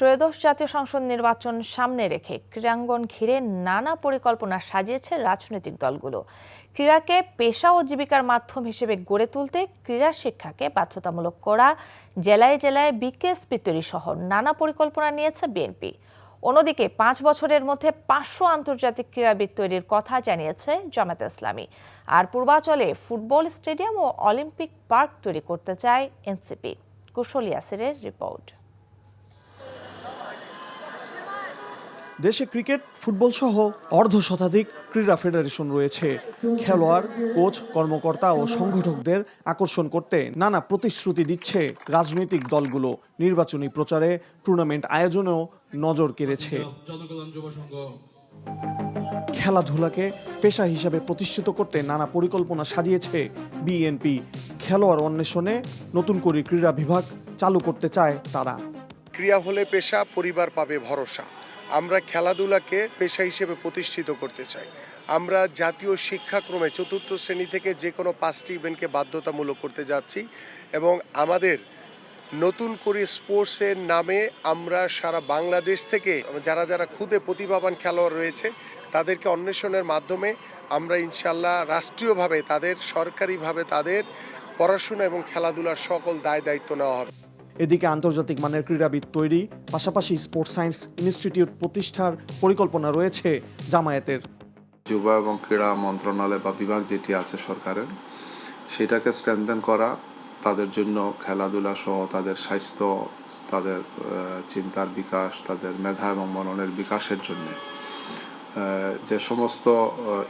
ত্রয়োদশ জাতীয় সংসদ নির্বাচন সামনে রেখে ক্রীড়াঙ্গন ঘিরে নানা পরিকল্পনা সাজিয়েছে রাজনৈতিক দলগুলো। ক্রীড়াকে পেশা ও জীবিকার মাধ্যম হিসেবে গড়ে তুলতে ক্রীড়া শিক্ষাকে বাধ্যতামূলক করা, জেলায় জেলায় বিকেএসপি তৈরি সহ নানা পরিকল্পনা নিয়েছে বিএনপি। অন্যদিকে 5 বছরের মধ্যে 500 আন্তর্জাতিক ক্রীড়াবিদ তৈরির কথা জানিয়েছে জামায়াতে ইসলামী। আর পূর্বাঞ্চলে ফুটবল স্টেডিয়াম ও অলিম্পিক পার্ক তৈরি করতে চায় এনসিপি। কুশল ইয়াসিরের রিপোর্ট। দেশে ক্রিকেট, ফুটবল সহ অর্ধশতাধিক ক্রীড়া ফেডারেশন রয়েছে। খেলোয়াড়, কোচ, কর্মকর্তা ও সংগঠকদের আকর্ষণ করতে নানা প্রতিশ্রুতি দিচ্ছে রাজনৈতিক দলগুলো। নির্বাচনী প্রচারে, টুর্নামেন্ট আয়োজনেও নজর কেড়েছে। খেলাধুলাকে পেশা হিসাবে প্রতিষ্ঠিত করতে নানা পরিকল্পনা সাজিয়েছে বিএনপি। খেলোয়াড় অন্বেষণে নতুন করে ক্রীড়া বিভাগ চালু করতে চায় তারা। ক্রীড়া হলে পেশা, পরিবার পাবে ভরসা। আমরা খেলাধুলাকে পেশা হিসেবে প্রতিষ্ঠিত করতে চাই। আমরা জাতীয় শিক্ষাক্রমে 4র্থ শ্রেণী থেকে যে কোনো 5টি ইভেন্টকে বাধ্যতামূলক করতে যাচ্ছি এবং আমাদের নতুন করে স্পোর্টসের নামে আমরা সারা বাংলাদেশ থেকে যারা যারা খুদে প্রতিভাবান খেলোয়াড় রয়েছে তাদেরকে অন্বেষণের মাধ্যমে আমরা ইনশাল্লাহ রাষ্ট্রীয়ভাবে তাদের, সরকারিভাবে তাদের পড়াশোনা এবং খেলাধুলার সকল দায় দায়িত্ব নেওয়া হবে। এদিকে আন্তর্জাতিক মানের ক্রীড়াবিদ তৈরি, পাশাপাশি স্পোর্টস সায়েন্স ইনস্টিটিউট প্রতিষ্ঠার পরিকল্পনা রয়েছে জামায়াতের। যুব এবং ক্রীড়া মন্ত্রণালয় বা বিভাগ যেটি আছে সরকারের, সেটাকে স্ট্রেনথেন করা, তাদের জন্য খেলাধুলা সহ তাদের স্বাস্থ্য, তাদের চিন্তার বিকাশ, তাদের মেধা এবং মননের বিকাশের জন্য যে সমস্ত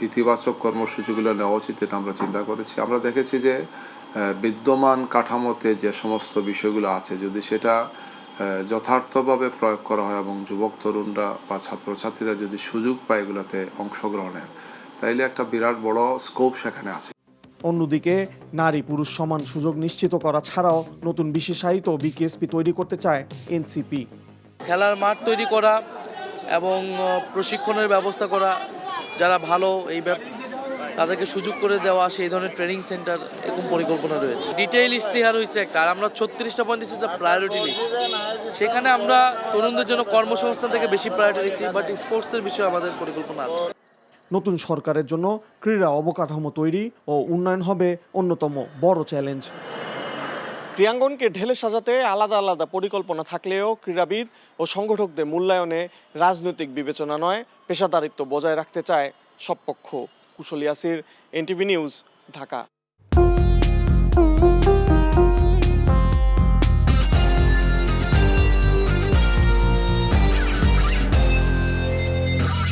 ইতিবাচক কর্মসূচিগুলো নেওয়া উচিত এটা আমরা চিন্তা করেছি। আমরা দেখেছি যে বিদ্যমান কাঠামোতে যে সমস্ত বিষয়গুলো আছে যদি সেটা যথার্থভাবে প্রয়োগ করা হয় এবং যুবক তরুণরা বা ছাত্রছাত্রীরা যদি সুযোগ পায় এগুলোতে অংশগ্রহণের, তাইলে একটা বিরাট বড় স্কোপ সেখানে আছে। অন্যদিকে নারী পুরুষ সমান সুযোগ নিশ্চিত করা ছাড়াও নতুন বিশেষায়িত বিকেএসপি তৈরি করতে চায় এনসিপি। খেলার মাঠ তৈরি করা এবং প্রশিক্ষণের ব্যবস্থা করা, যারা ভালো তাদেরকে সুযোগ করে দেওয়া, সেই ধরনের ট্রেনিং সেন্টার এরকম পরিকল্পনা রয়েছে। ডিটেইল ইশতেহার হয়েছে একটা, আর আমরা 36টা পয়েন্ট দিচ্ছি প্রায়োরিটি লিস্ট। সেখানে আমরা তরুণদের জন্য কর্মসংস্থান থেকে বেশি প্রায়োরিটি দিচ্ছি, বাট স্পোর্টসের বিষয়ে আমাদের পরিকল্পনা আছে। নতুন সরকারের জন্য ক্রীড়া অবকাঠামো তৈরি ও উন্নয়ন হবে অন্যতম বড় চ্যালেঞ্জ। ক্রীড়াঙ্গনকে ঢেলে সাজাতে আলাদা আলাদা পরিকল্পনা থাকলেও ক্রীড়াবিদ ও সংগঠকদের মূল্যায়নে রাজনৈতিক বিবেচনা নয়, পেশাদারিত্ব বজায় রাখতে চায় সব পক্ষ। কুশল ইয়াসির, এনটিভি নিউজ, ঢাকা।